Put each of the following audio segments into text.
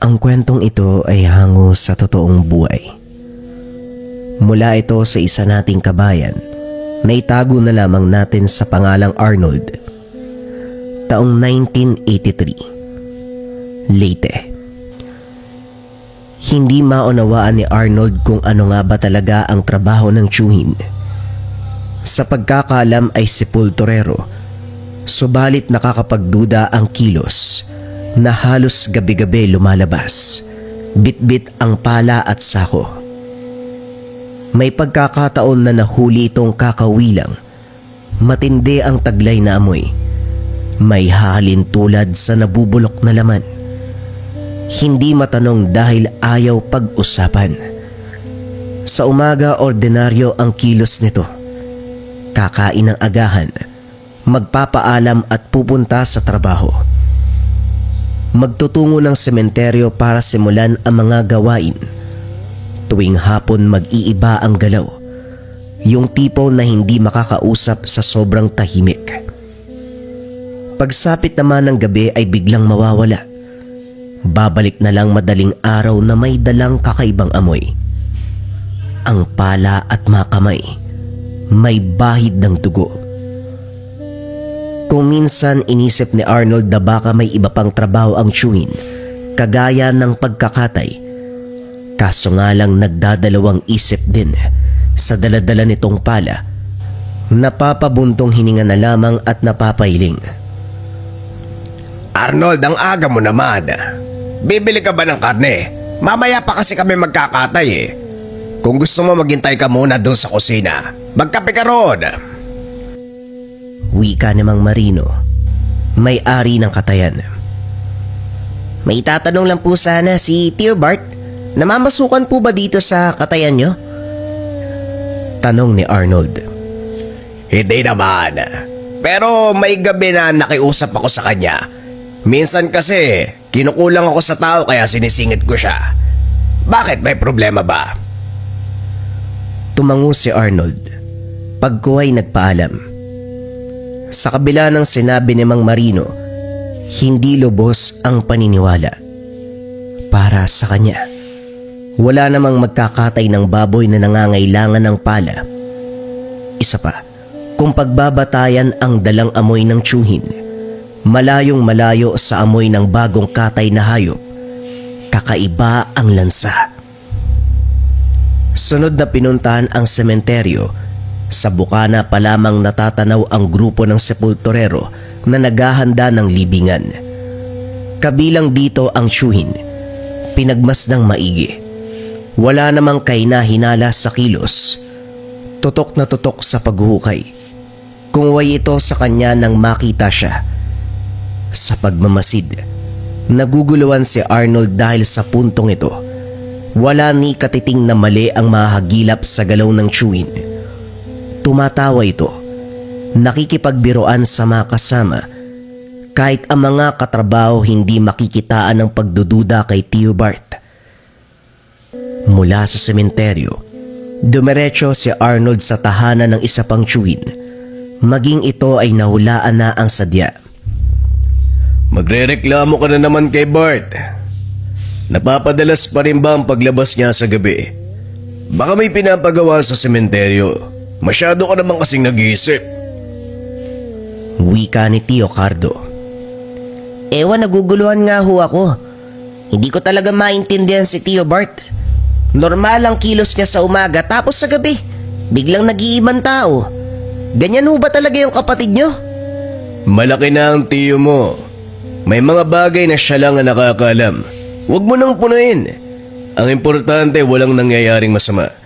Ang kwentong ito ay hango sa totoong buhay. Mula ito sa isa nating kabayan na itago na lamang natin sa pangalang Arnold. Taong 1983. Leyte. Hindi maunawaan ni Arnold kung ano nga ba talaga ang trabaho ng tiyuhin. Sa pagkakaalam ay sepulturero, subalit nakakapagduda ang kilos na halos gabi-gabi lumalabas, bitbit ang pala at sako. May pagkakataon na nahuli itong kakawilang, matindi ang taglay na amoy, may halin tulad sa nabubulok na laman. Hindi matanong dahil ayaw pag-usapan. Sa umaga ordinaryo ang kilos nito. Kakain ng agahan, magpapaalam at pupunta sa trabaho. Magtutungo ng sementeryo para simulan ang mga gawain. Tuwing hapon mag-iiba ang galaw. Yung tipo na hindi makakausap sa sobrang tahimik. Pagsapit naman ng gabi ay biglang mawawala. Babalik na lang madaling araw na may dalang kakaibang amoy. Ang pala at makamay, may bahid ng dugo. Kung minsan inisip ni Arnold na baka may iba pang trabaho ang tiyuhin, kagaya ng pagkakatay. Kaso nga lang nagdadalawang isip din sa daladala nitong pala. Napapabuntong hininga na lamang at napapailing. Arnold, ang aga mo naman. Bibili ka ba ng karne? Mamaya pa kasi kami magkakatay eh. Kung gusto mo maghintay ka muna doon sa kusina. Magkape ka roon. Wika ni Mang Marino, may-ari ng katayan. May itatanong lang po sana si Tio Bart. Namamasukan po ba dito sa katayan nyo? Tanong ni Arnold. Hindi naman. Pero may gabi na nakiusap ako sa kanya. Minsan kasi kinukulang ako sa tao kaya sinisingit ko siya. Bakit, may problema ba? Tumango si Arnold. Pagkuhay nagpaalam. Sa kabila ng sinabi ni Mang Marino, hindi lubos ang paniniwala. Para sa kanya, wala namang magkakatay ng baboy na nangangailangan ng pala. Isa pa, kung pagbabatayan ang dalang amoy ng tiyuhin, malayong malayo sa amoy ng bagong katay na hayop, kakaiba ang lansa. Sunod na pinuntahan ang sementeryo. Sa bukana pa lamang natatanaw ang grupo ng sepulturero na naghahanda ng libingan. Kabilang dito ang tiyuhin, pinagmasdang maigi. Wala namang kainahinala sa kilos. Tutok na tutok sa paghuhukay. Kumuway ito sa kanya nang makita siya. Sa pagmamasid, naguguluhan si Arnold dahil sa puntong ito. Wala ni katiting na mali ang mahagilap sa galaw ng tiyuhin. Tumatawa ito, nakikipagbiroan sa mga kasama, kahit ang mga katrabaho hindi makikitaan ng pagdududa kay Tio Bart. Mula sa sementeryo, dumiretso si Arnold sa tahanan ng isa pang tiyuhin, maging ito ay nahulaan na ang sadya. Magrereklamo ka na naman kay Bart. Napapadalas pa rin ba ang paglabas niya sa gabi? Baka may pinapagawa sa sementeryo. Masyado ka naman kasing nag-iisip. Wika ni Tio Cardo. Ewan, naguguluhan nga ho ako. Hindi ko talaga maintindihan si Tio Bart. Normal ang kilos niya sa umaga tapos sa gabi, biglang nag-iibang tao. Ganyan ho ba talaga yung kapatid niyo? Malaki na ang tiyo mo. May mga bagay na siya lang ang nakakaalam. Huwag mo nang punuin. Ang importante, walang nangyayaring masama.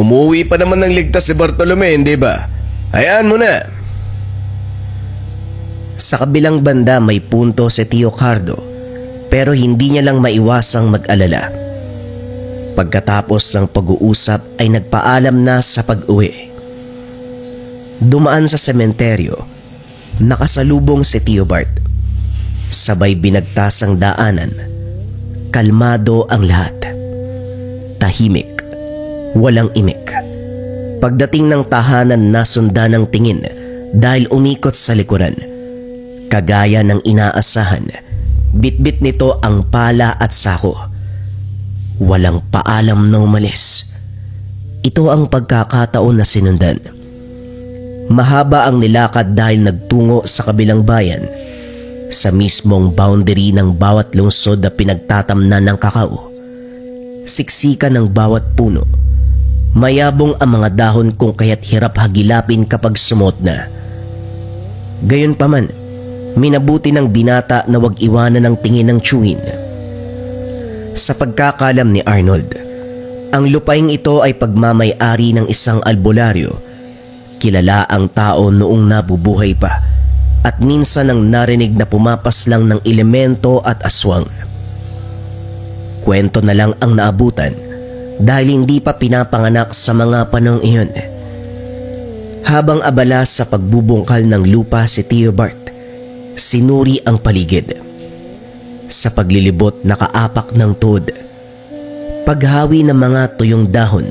Umuwi pa naman ng ligtas si Bartolome, hindi ba? Hayaan mo na. Sa kabilang banda may punto si Tio Cardo, pero hindi niya lang maiwasang mag-alala. Pagkatapos ng pag-uusap ay nagpaalam na sa pag-uwi. Dumaan sa sementeryo, nakasalubong si Tio Bart. Sabay binagtas ang daanan. Kalmado ang lahat. Tahimik. Walang imik. Pagdating ng tahanan, nasundan ng tingin dahil umikot sa likuran. Kagaya ng inaasahan, Bitbit nito ang pala at sako. Walang paalam na umalis. Ito ang pagkakataon na sinundan. Mahaba ang nilakad dahil nagtungo sa kabilang bayan, sa mismong boundary ng bawat lungsod na pinagtatamnan ng kakao. Siksikan ng bawat puno. Mayabong ang mga dahon kung kaya't hirap hagilapin kapag sumot na. Gayunpaman, minabuti ng binata na wag iwanan ng tingin ng tiyuhin. Sa pagkakalam ni Arnold, ang lupaing ito ay pagmamay-ari ng isang albularyo. Kilala ang tao noong nabubuhay pa at minsan ang narinig na pumapaslang ng elemento at aswang. Kwento na lang ang naabutan dahil hindi pa pinapanganak sa mga panahong iyon. Habang abala sa pagbubungkal ng lupa si Tio Bart, sinuri ang paligid. Sa paglilibot nakaapak ng tuod. Paghawi ng mga tuyong dahon,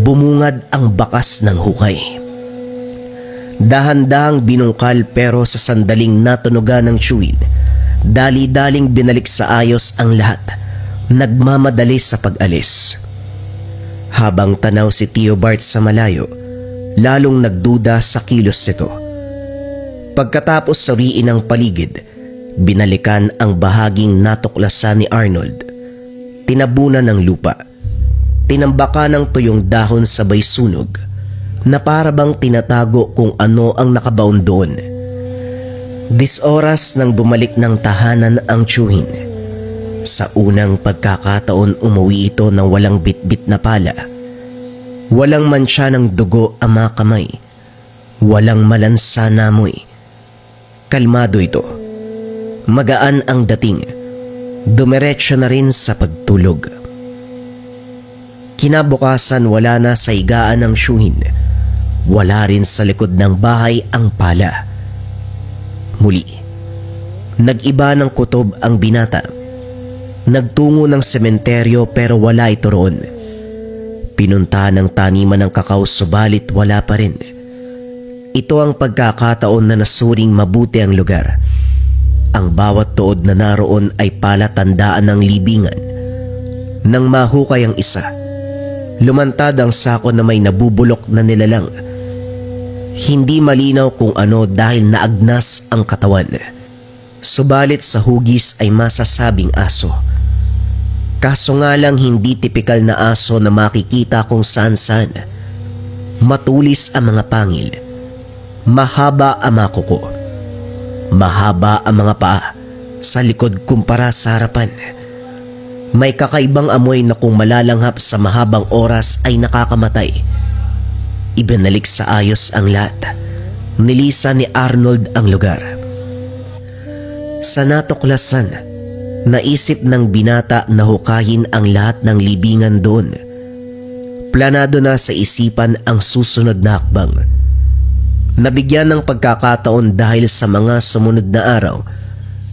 bumungad ang bakas ng hukay. Dahan-dahang binungkal pero sa sandaling natunugan ng tiyuhin, dali-daling binalik sa ayos ang lahat, nagmamadali sa pag-alis. Habang tanaw si Tio Bart sa malayo, lalong nagduda sa kilos nito. Pagkatapos suriin ang paligid, binalikan ang bahaging natuklasan ni Arnold. Tinabunan ng lupa, tinambakan ng tuyong dahon sabay sunog, na para bang tinatago kung ano ang nakabaon doon. 10 oras nang bumalik ng tahanan ang tiyuhin. Sa unang pagkakataon umuwi ito ng walang bitbit na pala. Walang mansya ng dugo ang mga kamay. Walang malansa na amoy. Kalmado ito. Magaan ang dating. Dumiretso na rin sa pagtulog. Kinabukasan wala na sa higaan ng tiyuhin. Wala rin sa likod ng bahay ang pala. Muli, nag-iba ng kutob ang binata. Nagtungo ng sementeryo pero wala ito roon. Pinunta ng taniman ng kakao subalit wala pa rin. Ito ang pagkakataon na nasuring mabuti ang lugar. Ang bawat tuod na naroon ay palatandaan ng libingan. Nang mahukay ang isa, lumantad ang sako na may nabubulok na nilalang. Hindi malinaw kung ano dahil naagnas ang katawan. Subalit sa hugis ay masasabing aso. Kaso nga lang hindi tipikal na aso na makikita kung saan-saan. Matulis ang mga pangil. Mahaba ang mga kuko. Mahaba ang mga paa sa likod kumpara sa harapan. May kakaibang amoy na kung malalanghap sa mahabang oras ay nakakamatay. Ibinalik sa ayos ang lahat. Nilisan ni Arnold ang lugar. Sa natuklasan, naisip ng binata na hukayin ang lahat ng libingan doon. Planado na sa isipan ang susunod na hakbang. Nabigyan ng pagkakataon dahil sa mga sumunod na araw,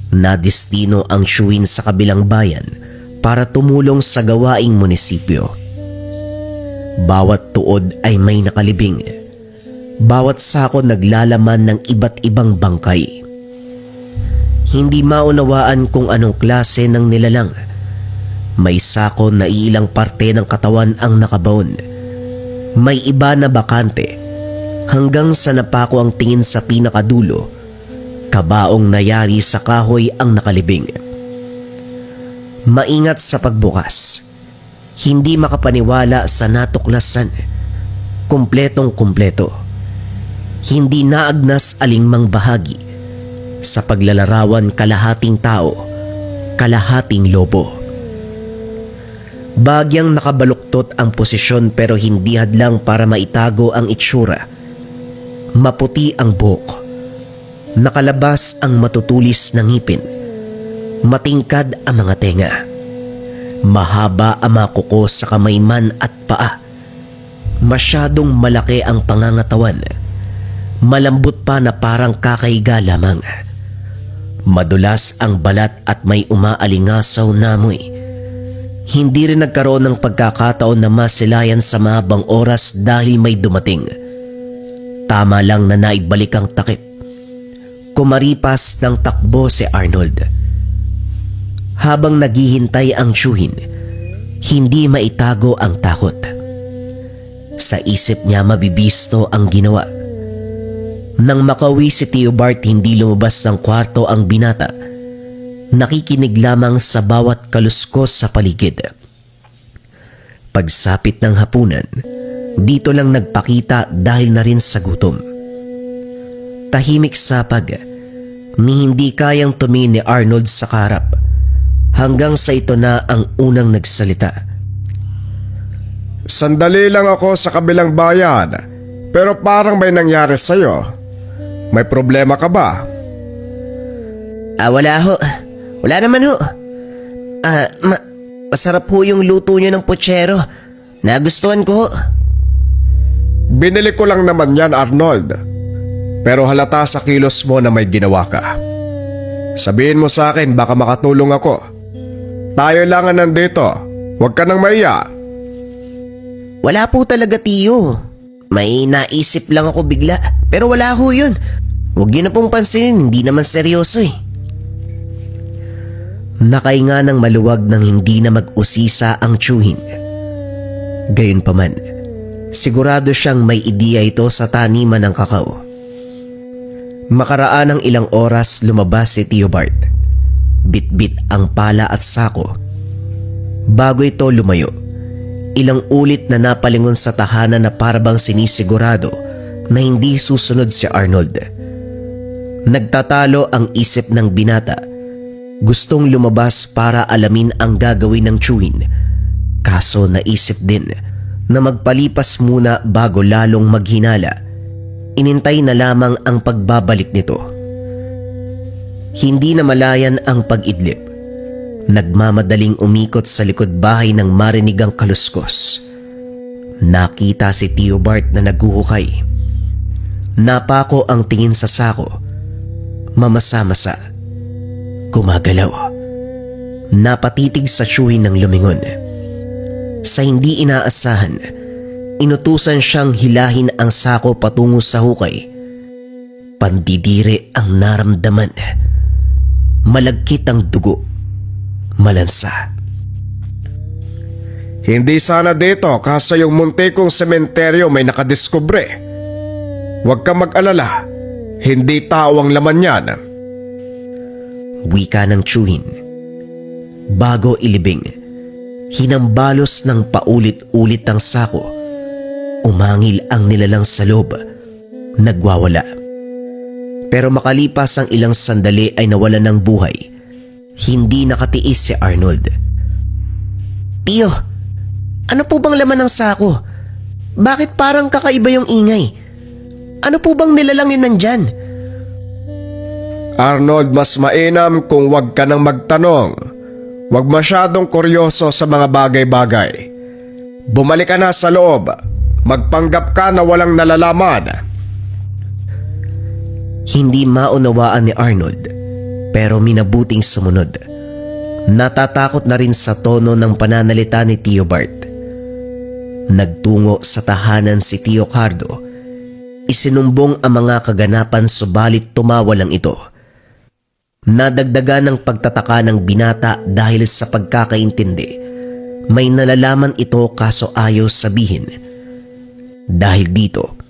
nadestino ang tiyuhin sa kabilang bayan para tumulong sa gawaing munisipyo. Bawat tuod ay may nakalibing. Bawat sako naglalaman ng iba't ibang bangkay. Hindi maunawaan kung anong klase ng nilalang. May sako na ilang parte ng katawan ang nakabaon. May iba na bakante. Hanggang sa napako ang tingin sa pinakadulo, kabaong nayari sa kahoy ang nakalibing. Maingat sa pagbukas. Hindi makapaniwala sa natuklasan. Kumpletong-kumpleto. Hindi naagnas alingmang bahagi. Sa paglalarawan kalahating tao, kalahating lobo. Bagyang nakabaluktot ang posisyon pero hindi hadlang para maitago ang itsura. Maputi ang buhok. Nakalabas ang matutulis na ngipin. Matingkad ang mga tenga. Mahaba ang mga kuko sa kamay man at paa. Masyadong malaki ang pangangatawan. Malambot pa na parang kakahiga lamang. Madulas ang balat at may umaalingasaw na amoy. Hindi rin nagkaroon ng pagkakataon na masilayan sa mahabang oras dahil may dumating. Tama lang na naibalik ang takip. Kumaripas ng takbo si Arnold. Habang naghihintay ang tiyuhin, hindi maitago ang takot. Sa isip niya mabibisto ang ginawa. Nang makauwi si Tio Bart, hindi lumabas ng kwarto ang binata. Nakikinig lamang sa bawat kaluskos sa paligid. Pagsapit ng hapunan, dito lang nagpakita dahil na rin sa gutom. Tahimik sapag, ni hindi kayang tumingin ni Arnold sa karap, hanggang sa ito na ang unang nagsalita. Sandali lang ako sa kabilang bayan, pero parang may nangyari sa'yo. May problema ka ba? Wala ho. Wala naman ho. Masarap ho yung luto niyo ng putsero. Nagustuhan ko ho. Binili ko lang naman yan, Arnold. Pero halata sa kilos mo na may ginawa ka. Sabihin mo sa akin, baka makatulong ako. Tayo lang ang nandito. Huwag ka nang maiya. Wala po talaga, Tiyo. May naisip lang ako bigla. Pero wala ho yun. Huwag yun na pong pansinin. Hindi naman seryoso eh. Nakainga ng maluwag nang hindi na mag-usisa ang tiyuhin. Gayunpaman, sigurado siyang may ideya ito sa taniman ng kakao. Makaraan ng ilang oras, lumabas si Tio Bart. Bit-bit ang pala at sako. Bago ito lumayo, ilang ulit na napalingon sa tahanan na parabang sinisigurado na hindi susunod si Arnold. Nagtatalo ang isip ng binata. Gustong lumabas para alamin ang gagawin ng tiyuhin. Kaso naisip din na magpalipas muna bago lalong maghinala. Inintay na lamang ang pagbabalik nito. Hindi na malayan ang pag-idlip. Nagmamadaling umikot sa likod bahay nang marinig ang kaluskos. Nakita si Tio Bart na naguhukay. Napako ang tingin sa sako. Mamasa-masa. Gumagalaw. Napatitig sa tiyuhin ng lumingon. Sa hindi inaasahan, inutusan siyang hilahin ang sako patungo sa hukay. Pandidiri ang naramdaman. Malagkit ang dugo. Malansa. Hindi sana dito kaso yung muntikong sementeryo may nakadiskubre. Huwag kang mag-alala. Hindi tao ang laman yan. Wika ng tiyuhin. Bago ilibing, hinambalos ng paulit-ulit ang sako. Umangil ang nilalang sa loob. Nagwawala. Pero makalipas ang ilang sandali ay nawala ng buhay. Hindi nakatiis si Arnold. Tiyo, ano po bang laman ng sako? Bakit parang kakaiba yung ingay? Ano po bang nilalang yun nandyan? Arnold, mas mainam kung wag ka nang magtanong. Wag masyadong kuryoso sa mga bagay-bagay. Bumalik ka na sa loob. Magpanggap ka na walang nalalaman. Hindi maunawaan ni Arnold, pero minabuting sumunod. Natatakot na rin sa tono ng pananalita ni Tio Bart. Nagtungo sa tahanan si Tio Cardo. Isinumbong ang mga kaganapan subalit tumawa lang ito. Nadagdagan ng pagtataka ng binata dahil sa pagkakaintindi. May nalalaman ito kaso ayaw sabihin. Dahil dito,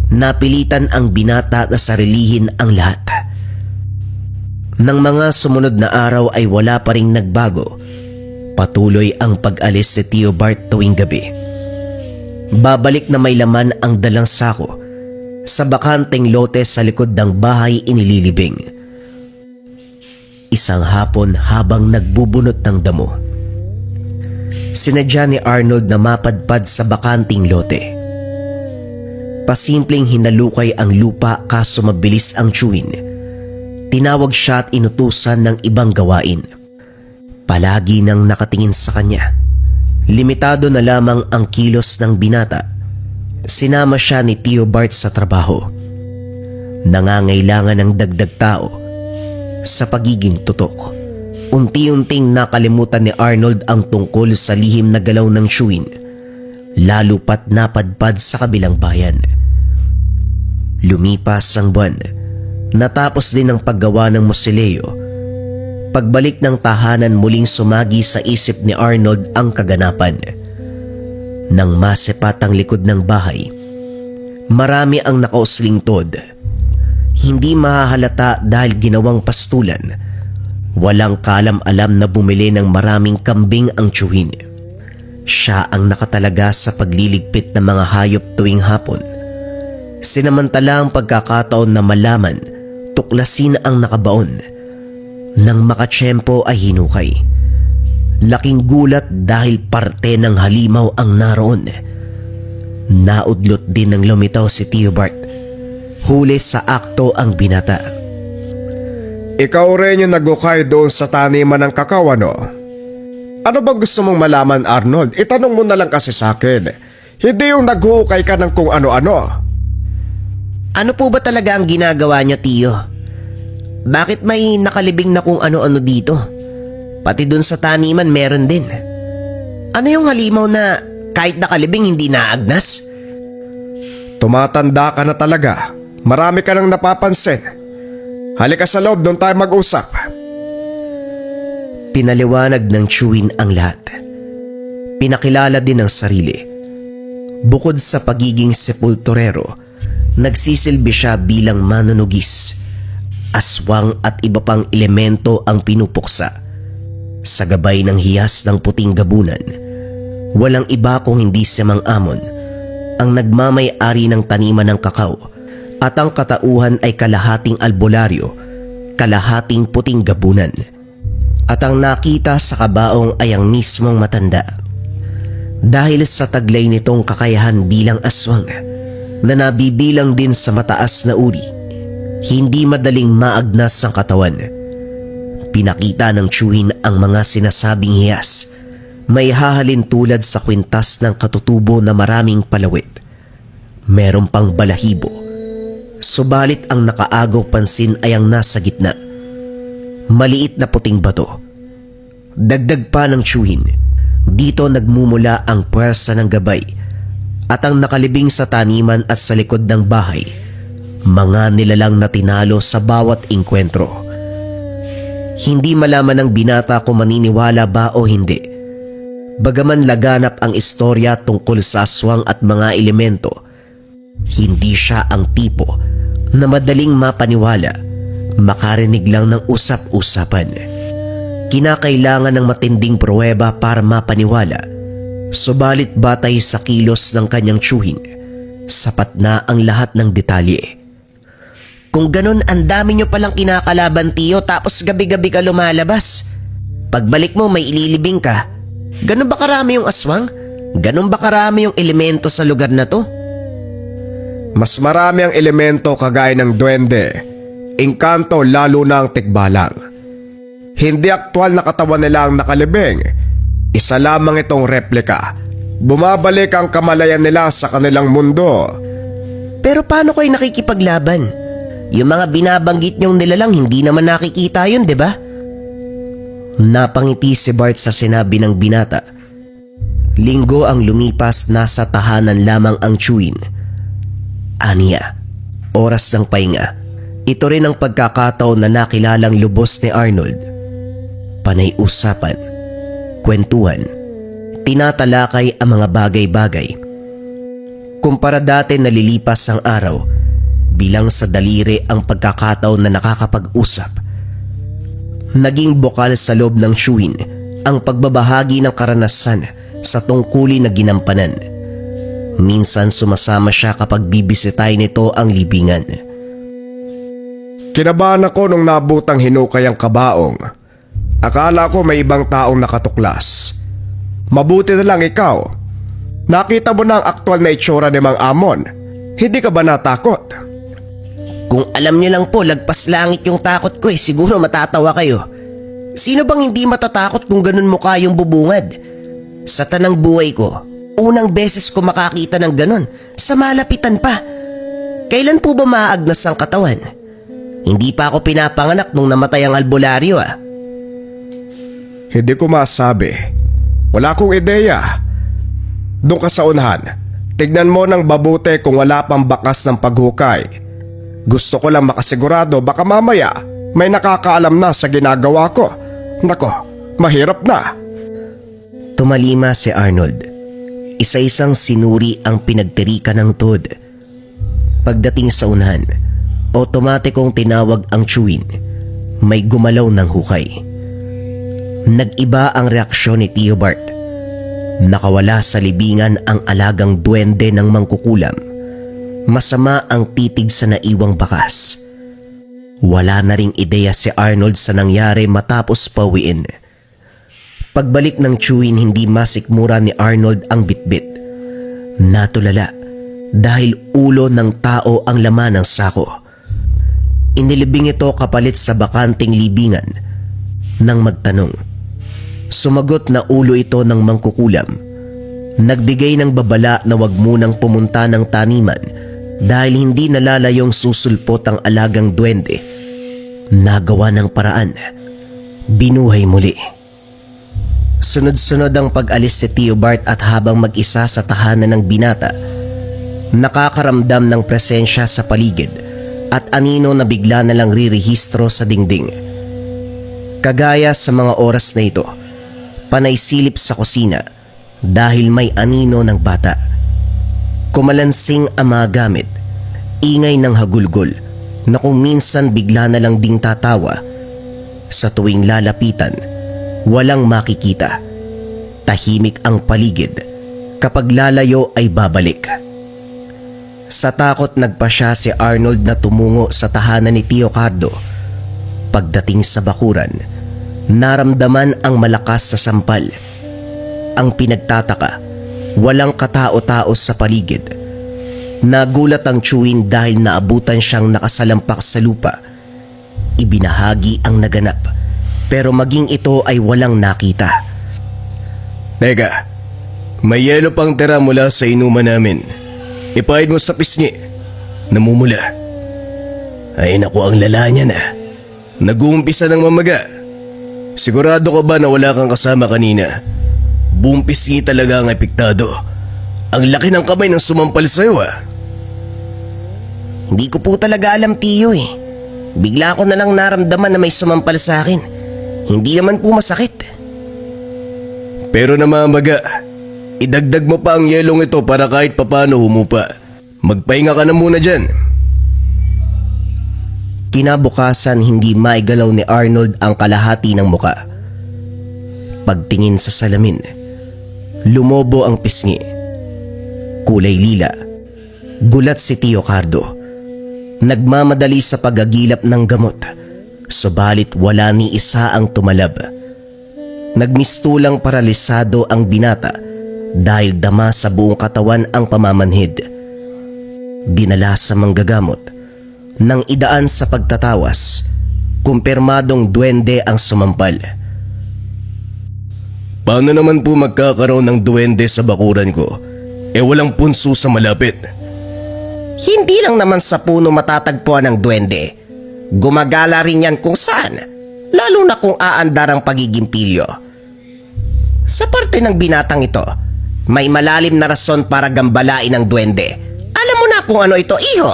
napilitan ang binata na sarilihin ang lahat. Nang mga sumunod na araw ay wala pa ring nagbago. Patuloy ang pag-alis si Tio Bart tuwing gabi. Babalik na may laman ang dalang sako. Sa bakanteng lote sa likod ng bahay inililibing. Isang hapon habang nagbubunot ng damo, sinadya ni Arnold na mapadpad sa bakanting lote. Pasimpleng hinalukay ang lupa kaso mabilis ang tiyuhin. Tinawag siya at inutusan ng ibang gawain. Palagi nang nakatingin sa kanya. Limitado na lamang ang kilos ng binata. Sinama siya ni Tio Bart sa trabaho. Nangangailangan ng dagdag tao. Sa pagiging tutok, unti-unting nakalimutan ni Arnold ang tungkol sa lihim na galaw ng tiyuhin. Lalo pat napadpad sa kabilang bayan. Lumipas ang buwan. Natapos din ang paggawa ng mosileo. pagbalik ng tahanan muling sumagi sa isip ni Arnold ang kaganapan. Nang masepat ang likod ng bahay, marami ang nakauslingtod. Hindi mahahalata dahil ginawang pastulan. Walang kalam-alam na bumili ng maraming kambing ang tiyuhin. Siya ang nakatalaga sa pagliligpit ng mga hayop tuwing hapon. Sinamantala ang pagkakataon na malaman, tuklasin ang nakabaon. Nang makatsyempo ay hinukay. Laking gulat dahil parte ng halimaw ang naroon. Naudlot din ng lumitaw si Tio Bart. Huli sa akto ang binata. Ikaw rin yung nagukay doon sa taniman ng kakao, ano? Ano bang gusto mong malaman, Arnold? Itanong mo na lang kasi sa akin. Hindi yung naghukay ka ng kung ano-ano. Ano po ba talaga ang ginagawa niyo, Tiyo? Bakit may nakalibing na kung ano-ano dito? Pati dun sa taniman meron din. Ano yung halimaw na kahit nakalibing hindi naagnas? Tumatanda ka na talaga. Marami ka nang napapansin. Halika sa loob, doon tayo mag-usap. Pinaliwanag ng tiyuhin ang lahat. Pinakilala din ang sarili. Bukod sa pagiging sepulturero, nagsisilbi siya bilang manunugis. Aswang at iba pang elemento ang pinupuksa. Sa gabay ng hiyas ng puting gabunan, walang iba kung hindi si Mang Amon, ang nagmamay-ari ng taniman ng kakao, at ang katauhan ay kalahating albularyo, kalahating puting gabunan. At ang nakita sa kabaong ay ang mismong matanda. Dahil sa taglay nitong kakayahan bilang aswang, na nabibilang din sa mataas na uri, hindi madaling maagnas ang katawan. Pinakita ng tiyuhin ang mga sinasabing hiyas. May hahalin tulad sa kwintas ng katutubo na maraming palawit. Meron pang balahibo. Subalit ang nakaagaw pansin ay ang nasa gitna. Maliit na puting bato. Dagdag pa ng tiyuhin, dito nagmumula ang puwersa ng gabay. At ang nakalibing sa taniman at sa likod ng bahay, mga nilalang na tinalo sa bawat inkwentro. Hindi malaman ng binata kung maniniwala ba o hindi. Bagaman laganap ang istorya tungkol sa aswang at mga elemento, hindi siya ang tipo na madaling mapaniwala, makarinig lang ng usap-usapan. Kinakailangan ng matinding pruweba para mapaniwala. Subalit batay sa kilos ng kanyang tiyuhin, sapat na ang lahat ng detalye. Kung ganun, ang dami nyo palang kinakalaban, Tiyo, tapos gabi-gabi ka lumalabas. Pagbalik mo may ililibing ka. Ganun ba karami yung aswang? Ganun ba karami yung elemento sa lugar na to? Mas marami ang elemento kagaya ng duwende, engkanto lalo na ang tikbalang. Hindi aktwal na katawan nila ang nakalibing. Isa lamang itong replika. Bumabalik ang kamalayan nila sa kanilang mundo. Pero paano kayo nakikipaglaban? Yung mga binabanggit nyong nilalang hindi naman nakikita yun, di ba? Napangiti si Bart sa sinabi ng binata. Linggo ang lumipas, nasa tahanan lamang ang tiyuhin. Aniya, oras ng pahinga. Ito rin ang pagkakataon na nakilalang lubos ni Arnold. Panay usapan, kwentuhan, tinatalakay ang mga bagay-bagay. Kumpara dati nalilipas ang araw, bilang sa daliri ang pagkakataon na nakakapag-usap. Naging bukal sa loob ng tiyuhin ang pagbabahagi ng karanasan sa tungkulin na ginampanan. Minsan sumasama siya kapag bibisitay nito ang libingan. Kinabahan ako nung nabutang hinukay ang kabaong. Akala ko may ibang taong nakatuklas. Mabuti na lang ikaw. Nakita mo na ang aktwal na itsura ni Mang Amon. Hindi ka ba natakot? Kung alam nyo lang po, lagpas langit yung takot ko siguro matatawa kayo. Sino bang hindi matatakot kung ganun mukha yung bubungad? Sa tanang buhay ko, unang beses ko makakita ng ganun, sa malapitan pa. Kailan po ba maagnas ang katawan? Hindi pa ako pinapanganak nung namatay ang albularyo Hindi ko masabi. Wala akong ideya. Doon ka sa unahan. Tignan mo ng babuti kung wala pang bakas ng paghukay. Gusto ko lang makasigurado baka mamaya may nakakaalam na sa ginagawa ko Nako, mahirap na. Tumalima si Arnold. Isa-isang sinuri ang pinagtirikan ng Toad. Pagdating sa unahan, otomatikong tinawag ang chewin. May gumalaw ng hukay. Nag-iba ang reaksyon ni Tio Bart. Nakawala sa libingan ang alagang duwende ng mangkukulam. Masama ang titig sa naiwang bakas. Wala na ring ideya si Arnold sa nangyari matapos pauwiin. Pagbalik ng chewin, hindi masikmura ni Arnold ang bitbit. Natulala dahil ulo ng tao ang laman ng sako. Inilibing ito kapalit sa bakanting libingan nang magtanong. Sumagot na ulo ito ng mangkukulam. Nagbigay ng babala na wag munang pumunta ng taniman dahil hindi nalalayong susulpot ang alagang duwende. Nagawa ng paraan. Binuhay muli. Sunod-sunod ang pag-alis si Tio Bart at habang mag-isa sa tahanan ng binata, nakakaramdam ng presensya sa paligid at anino na bigla na lang rirehistro sa dingding. Kagaya sa mga oras na ito, panay silip sa kusina dahil may anino ng bata. Kumalansing ang mga gamit, ingay ng hagulgol na kung minsan bigla na lang ding tatawa. Sa tuwing lalapitan, walang makikita. Tahimik ang paligid. Kapag lalayo ay babalik. Sa takot nagpasya si Arnold na tumungo sa tahanan ni Tio Cardo. Pagdating sa bakuran, naramdaman ang malakas sa sampal. Ang pinagtataka, walang katao-tao sa paligid. Nagulat ang chewin dahil naabutan siyang nakasalampak sa lupa. Ibinahagi ang naganap, pero maging ito ay walang nakita. Teka, may yelo pang tira mula sa inuman namin. Ipahid mo sa pisngi. Namumula. Ay naku, ang lala niya na. Nag-uumpisa ng mamaga. Sigurado ka ba na wala kang kasama kanina? Buong pisngi talaga ang epektado. Ang laki ng kamay ng sumampal sa'yo ah. Hindi ko po talaga alam, Tio eh. Bigla ko na lang naramdaman na may sumampal sa akin. Hindi naman po masakit. Pero namamaga. Idagdag mo pa ang yelong ito para kahit papano humupa. Magpahinga ka na muna dyan. Kinabukasan, hindi maigalaw ni Arnold ang kalahati ng muka. Pagtingin sa salamin, lumobo ang pisngi. Kulay lila. Gulat si Tio Cardo. Nagmamadali sa pagagilap ng gamot, subalit wala ni isa ang tumalab. Nagmistulang paralisado ang binata dahil dama sa buong katawan ang pamamanhid. Dinala sa manggagamot. Nang idaan sa pagtatawas, kumpirmadong duwende ang sumampal. Paano naman po magkakaroon ng duwende sa bakuran ko? Walang punso sa malapit. Hindi lang naman sa puno matatagpuan ng duwende. Gumagala rin yan kung saan, lalo na kung aandar ang pagiging pilyo. Sa parte ng binatang ito, may malalim na rason para gambalain ang duwende. Alam mo na kung ano ito, iho?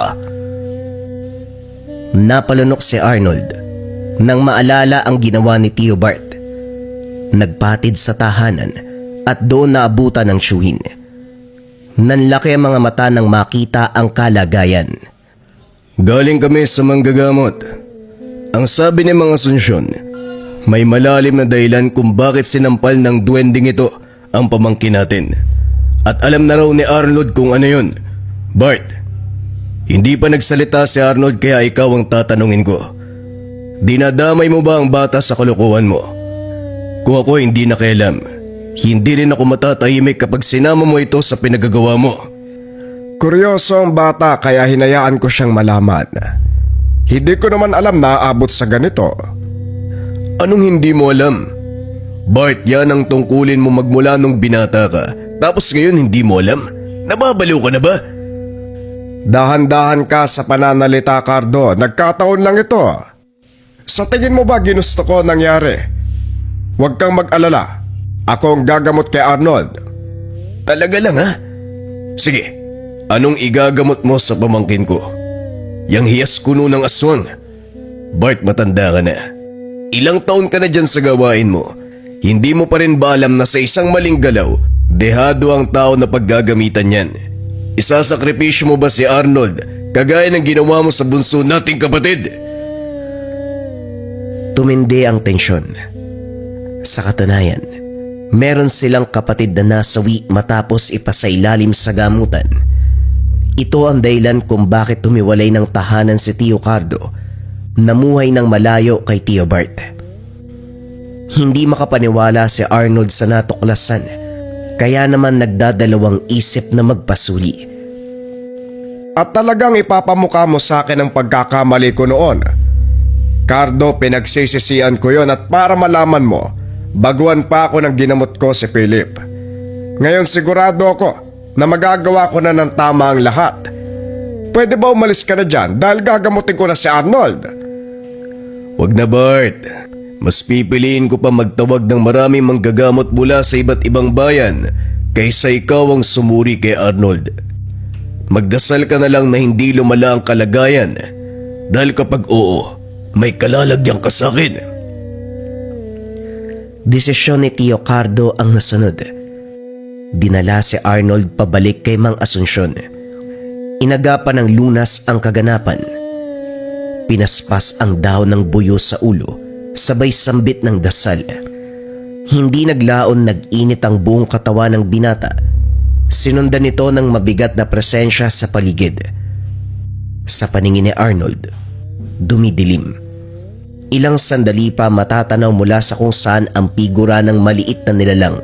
Napalunok si Arnold nang maalala ang ginawa ni Tio Bart. Nagpatid sa tahanan at doon naabutan ng tiyuhin. Nanlaki ang mga mata nang makita ang kalagayan. Galing kami sa manggagamot. Ang sabi ni mga Asunsyon, may malalim na dahilan kung bakit sinampal ng duwending ito ang pamangkin natin. At alam na raw ni Arnold kung ano yun. Bart, hindi pa nagsalita si Arnold kaya ikaw ang tatanungin ko. Dinadamay mo ba ang bata sa kalokohan mo? Kung ako hindi nakialam, hindi rin ako matatahimik kapag sinama mo ito sa pinagagawa mo. Kuryoso ang bata kaya hinayaan ko siyang malaman. Hindi ko naman alam na aabot sa ganito. Anong hindi mo alam? Bart, yan ang tungkulin mo magmula nung binata ka. Tapos ngayon hindi mo alam? Nababaliw ka na ba? Dahan-dahan ka sa pananalita, Cardo. Nagkataon lang ito. Sa tingin mo ba ginusto ko nangyari? Huwag kang mag-alala. Ako ang gagamot kay Arnold. Talaga lang ha? Sige, anong igagamot mo sa pamangkin ko? Yang hiyas kuno ng aswang. Bart, matanda ka na. Ilang taon ka na dyan sa gawain mo. Hindi mo pa rin ba alam na sa isang maling galaw, dehado ang tao na paggagamitan yan? Isasakripisyo mo ba si Arnold kagaya ng ginawa mo sa bunso nating kapatid? Tumindi ang tensyon. Sa katunayan, meron silang kapatid na nasawi matapos ipasailalim sa gamutan. Ito ang dahilan kung bakit tumiwalay ng tahanan si Tio Cardo, namuhay ng malayo kay Tio Bart. Hindi makapaniwala si Arnold sa natuklasan, kaya naman nagdadalawang isip na magpasuli. At talagang ipapamukha mo sa akin ang pagkakamali ko noon. Cardo, pinagsisisian ko yon at para malaman mo, baguhan pa ako ng ginamot ko si Philip. Ngayon sigurado ako na magagawa ko na ng tama ang lahat. Pwede ba umalis ka na dyan dahil gagamutin ko na si Arnold? Wag na, Bart. Mas pipiliin ko pa magtawag ng maraming manggagamot mula sa iba't ibang bayan kaysa ikaw ang sumuri kay Arnold. Magdasal ka na lang na hindi lumala ang kalagayan dahil kapag oo, may kalalagyan ka sa akin. Desisyon ni Tio Cardo ang nasunod. Dinala si Arnold pabalik kay Mang Asunsyon. Inagapan ng lunas ang kaganapan. Pinaspas ang dahon ng buyo sa ulo, sabay sambit ng dasal. Hindi naglaon, nag-init ang buong katawan ng binata. Sinundan nito ng mabigat na presensya sa paligid. Sa paningin ni Arnold, dumidilim. Ilang sandali pa matatanaw mula sa kung saan ang figura ng maliit na nilalang.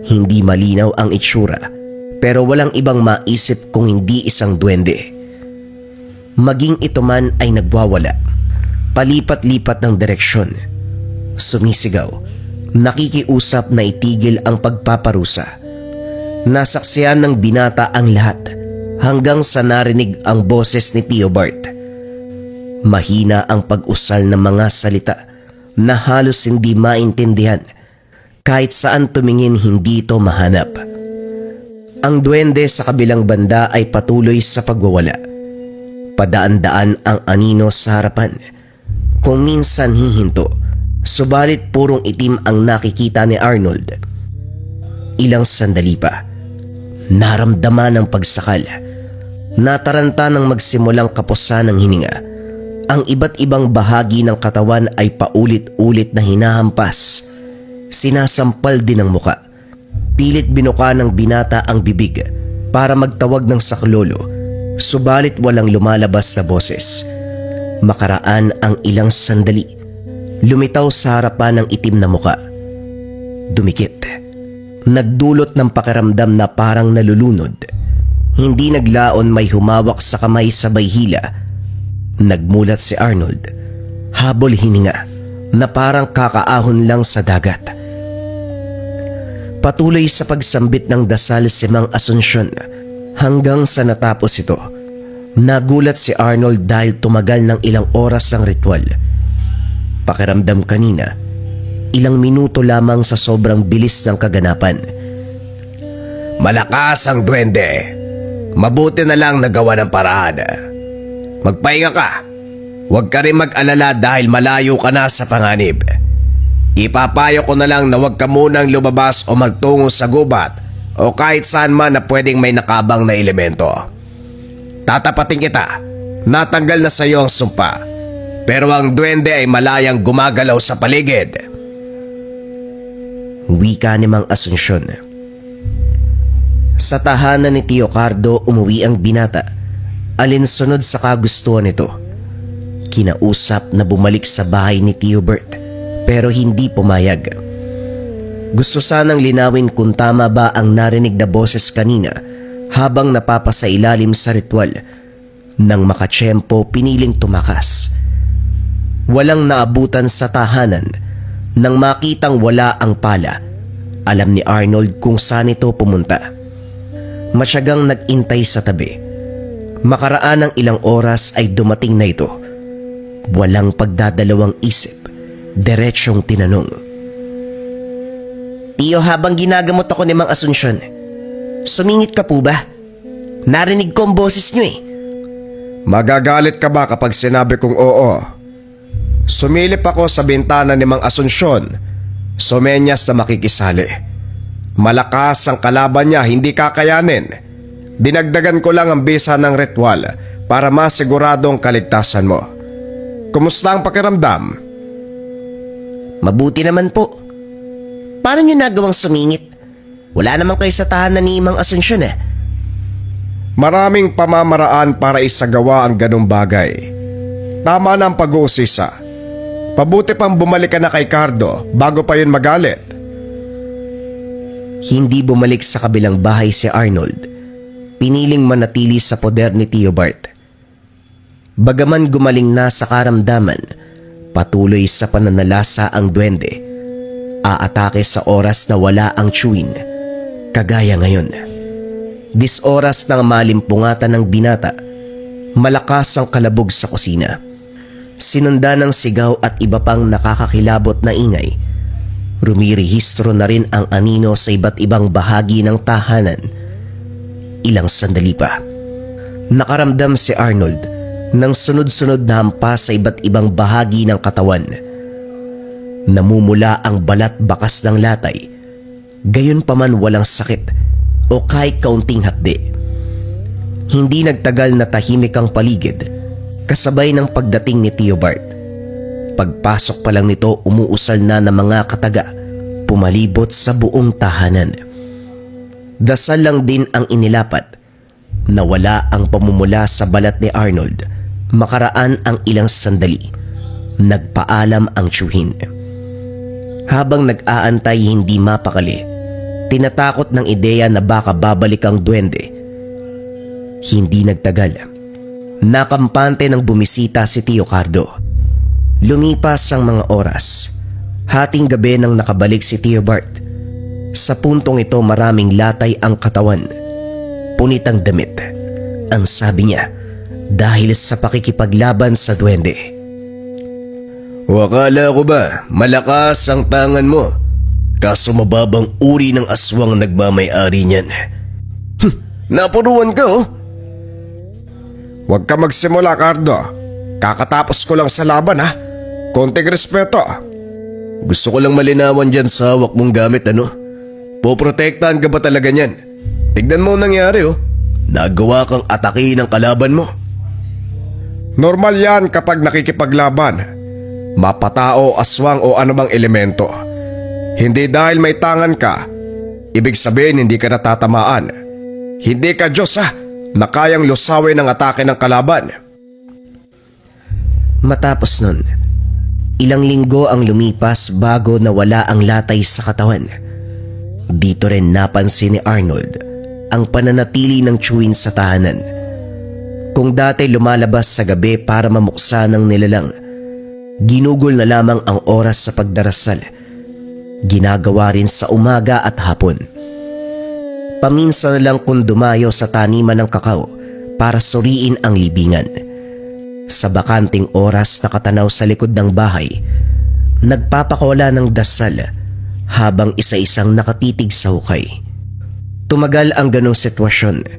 Hindi malinaw ang itsura, pero walang ibang maisip kung hindi isang duwende. Maging ito man ay nagwawala, palipat-lipat ng direksyon, sumisigaw, nakikiusap na itigil ang pagpaparusa. Nasaksihan ng binata ang lahat hanggang sa narinig ang boses ni Tio Bart. Mahina ang pag-usal ng mga salita na halos hindi maintindihan. Kahit saan tumingin, hindi ito mahanap. Ang duwende sa kabilang banda ay patuloy sa pagwawala. Padaan-daan ang anino sa harapan. Kung minsan hihinto, subalit purong itim ang nakikita ni Arnold. Ilang sandali pa, naramdaman ang pagsakal. Nataranta ng magsimulang kapusan ng hininga. Ang iba't ibang bahagi ng katawan ay paulit-ulit na hinahampas. Sinasampal din ang muka. Pilit binuka ng binata ang bibig para magtawag ng saklolo, subalit walang lumalabas na boses. Makaraan ang ilang sandali, lumitaw sa harapan ng itim na muka. Dumikit. Nagdulot ng pakiramdam na parang nalulunod. Hindi naglaon, may humawak sa kamay sabay hila. Nagmulat si Arnold, habol hininga, na parang kakaahon lang sa dagat. Patuloy sa pagsambit ng dasal si Mang Asunsyon hanggang sa natapos ito. Nagulat si Arnold dahil tumagal ng ilang oras ang ritual. Pakiramdam kanina, ilang minuto lamang sa sobrang bilis ng kaganapan. Malakas ang duwende. Mabuti na lang nagawa ng paraan. Magpahinga ka. Huwag ka rin mag-alala dahil malayo ka na sa panganib. Ipapayo ko na lang na huwag ka munang lumabas o magtungo sa gubat o kahit saan man na pwedeng may nakabang na elemento. Tatapatin kita. Natanggal na sa iyo ang sumpa. Pero ang duwende ay malayang gumagalaw sa paligid. Wika ni Mang Asunsyon. Sa tahanan ni Tio Cardo umuwi ang binata, alinsunod sa kagustuhan nito. Kinausap na bumalik sa bahay ni Tio Bert, pero hindi pumayag. Gusto sanang linawin kung tama ba ang narinig na boses kanina habang napapasailalim sa ritual. Nang makatsyempo, piniling tumakas. Walang naabutan sa tahanan. Nang makitang wala ang pala, alam ni Arnold kung saan ito pumunta. Matyagang nag-intay sa tabi. Makaraan ng ilang oras ay dumating na ito. Walang pagdadalawang isip, diretsyong tinanong. Tio, habang ginagamot ako ni Mang Asunsyon, sumingit ka po ba? Narinig ko ang boses niyo eh. Magagalit ka ba kapag sinabi kong oo? Sumilip ako sa bintana ni Mang Asunsyon. Sumenyas na makikisali. Malakas ang kalaban niya, hindi kakayanin. Dinagdagan ko lang ang bisa ng ritual para masigurado ang kaligtasan mo. Kumusta ang pakiramdam? Mabuti naman po. Paano nyo nagawang sumingit? Wala naman kayo sa tahanan ni Mang Asunsyon eh. Maraming pamamaraan para isagawa ang ganong bagay. Tama na ang pag-uusisa. Pabuti pang bumalik ka na kay Cardo bago pa yun magalit. Hindi bumalik sa kabilang bahay si Arnold. Piniling manatili sa poder ni Theobald. Bagaman gumaling na sa karamdaman, patuloy sa pananalasa ang duwende. Aatake sa oras na wala ang chewin, kagaya ngayon. Oras ng malimpungatan ng binata, malakas ang kalabog sa kusina. Sinunda ng sigaw at iba pang nakakakilabot na ingay. Rumirehistro na rin ang anino sa iba't ibang bahagi ng tahanan. Ilang sandali pa, nakaramdam si Arnold ng sunod-sunod na hampas sa iba't ibang bahagi ng katawan. Namumula ang balat bakas ng latay, gayon pa man walang sakit o kahit kaunting hapdi. Hindi nagtagal na tahimik ang paligid kasabay ng pagdating ni Theobald. Pagpasok pa lang nito, umuusal na ng mga kataga, pumalibot sa buong tahanan. Dasal lang din ang inilapat. Nawala ang pamumula sa balat ni Arnold. Makaraan ang ilang sandali. Nagpaalam ang tiyuhin. Habang nag-aantay hindi mapakali, tinatakot ng ideya na baka babalik ang duwende. Hindi nagtagal. Nakampante ng bumisita si Tio Cardo. Lumipas ang mga oras. Hating gabi nang nakabalik si Theobald. Sa puntong ito maraming latay ang katawan. Punit ang damit. Ang sabi niya, dahil sa pakikipaglaban sa duwende. Wakala ko ba malakas ang tangan mo? Kaso mababang uri ng aswang nagmamay-ari niyan. Napuruan ka oh. Huwag ka magsimula, Cardo. Kakatapos ko lang sa laban, ha? Konting respeto. Gusto ko lang malinawan dyan sa hawak mong gamit ano. Poprotektahan ka ba talaga niyan? Tignan mo ang nangyari oh. Nagawa kang atake ng kalaban mo. Normal yan kapag nakikipaglaban. Mapatao, aswang o anumang elemento. Hindi dahil may tangan ka, ibig sabihin hindi ka natatamaan. Hindi ka Diyos na kayang lusawin ang atake ng kalaban. Matapos nun, ilang linggo ang lumipas bago nawala ang latay sa katawan. Dito rin napansin ni Arnold ang pananatili ng chewin sa tahanan. Kung dati lumalabas sa gabi para mamuksa ng nilalang, ginugol na lamang ang oras sa pagdarasal. Ginagawa rin sa umaga at hapon. Paminsan na lang kung dumayo sa taniman ng kakao para suriin ang libingan. Sa bakanting oras nakatanaw sa likod ng bahay, nagpapakawala ng dasal habang isa-isang nakatitig sa hukay. Tumagal ang ganong sitwasyon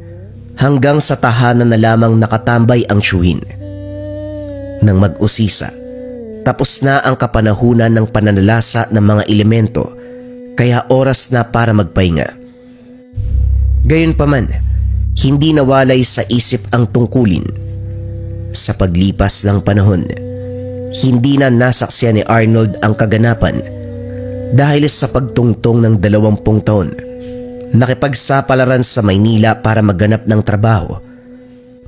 hanggang sa tahanan na lamang nakatambay ang tiyuhin. Nang mag-usisa, tapos na ang kapanahunan ng pananalasa ng mga elemento, kaya oras na para magpahinga. Gayunpaman, hindi nawalay sa isip ang tungkulin. Sa paglipas ng panahon, hindi na nasaksiyan ni Arnold ang kaganapan dahil sa pagtungtong ng 20 taon. Nakipagsapalaran sa Maynila para magganap ng trabaho.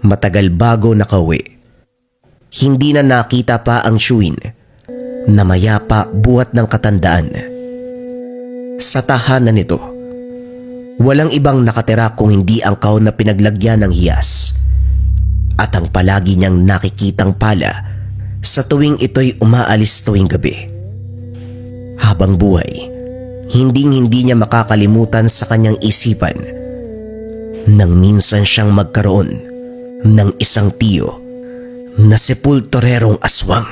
Matagal bago nakauwi. Hindi na nakita pa ang tiyuhin na mayapa buhat ng katandaan. Sa tahanan nito, walang ibang nakatira kung hindi ang kahon na pinaglagyan ng hiyas at ang palagi niyang nakikitang pala sa tuwing ito'y umaalis tuwing gabi. Habang buhay, hinding-hindi niya makakalimutan sa kanyang isipan nang minsan siyang magkaroon ng isang tiyo na sepulturerong aswang.